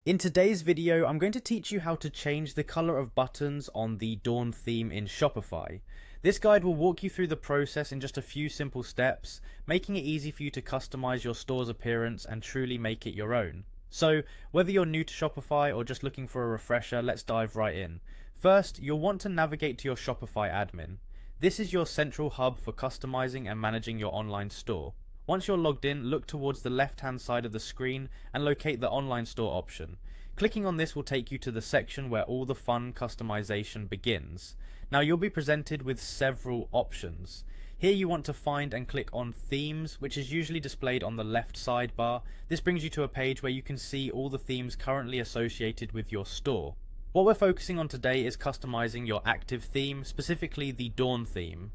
In today's video, I'm going to teach you how to change the color of buttons on the Dawn theme in Shopify. This guide will walk you through the process in just a few simple steps, making it easy for you to customize your store's appearance and truly make it your own. So, whether you're new to Shopify or just looking for a refresher, let's dive right in. First, you'll want to navigate to your Shopify admin. This is your central hub for customizing and managing your online store. Once you're logged in, look towards the left-hand side of the screen and locate the online store option. Clicking on this will take you to the section where all the fun customization begins. Now you'll be presented with several options. Here you want to find and click on themes, which is usually displayed on the left sidebar. This brings you to a page where you can see all the themes currently associated with your store. What we're focusing on today is customizing your active theme, specifically the Dawn theme.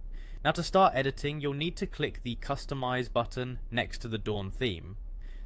Now to start editing, you'll need to click the Customize button next to the Dawn theme.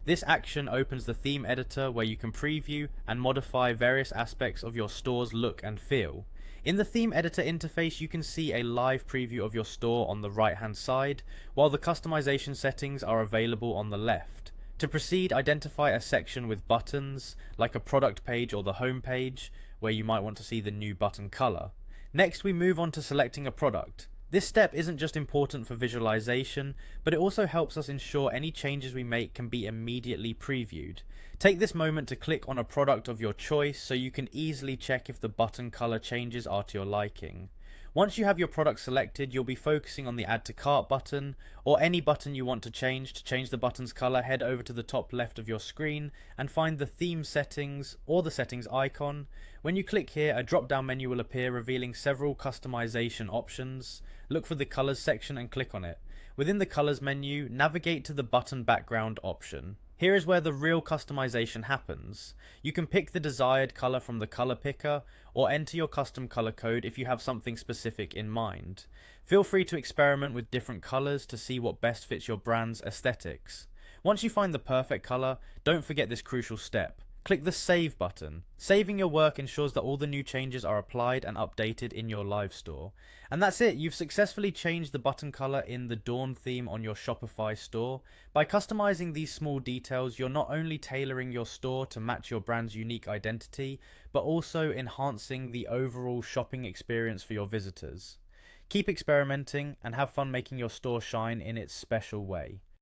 This action opens the theme editor where you can preview and modify various aspects of your store's look and feel. In the theme editor interface, you can see a live preview of your store on the right hand side, while the customization settings are available on the left. To proceed, identify a section with buttons, like a product page or the home page, where you might want to see the new button color. Next, we move on to selecting a product. This step isn't just important for visualization, but it also helps us ensure any changes we make can be immediately previewed. Take this moment to click on a product of your choice so you can easily check if the button color changes are to your liking. Once you have your product selected, you'll be focusing on the Add to Cart button, or any button you want to change. To change the button's color, head over to the top left of your screen and find the theme settings or the settings icon. When you click here, a drop-down menu will appear revealing several customization options. Look for the colors section and click on it. Within the colors menu, navigate to the button background option. Here is where the real customization happens. You can pick the desired color from the color picker, or enter your custom color code if you have something specific in mind. Feel free to experiment with different colors to see what best fits your brand's aesthetics. Once you find the perfect color, don't forget this crucial step. Click the Save button. Saving your work ensures that all the new changes are applied and updated in your live store. And that's it, you've successfully changed the button color in the Dawn theme on your Shopify store. By customizing these small details, you're not only tailoring your store to match your brand's unique identity, but also enhancing the overall shopping experience for your visitors. Keep experimenting and have fun making your store shine in its special way.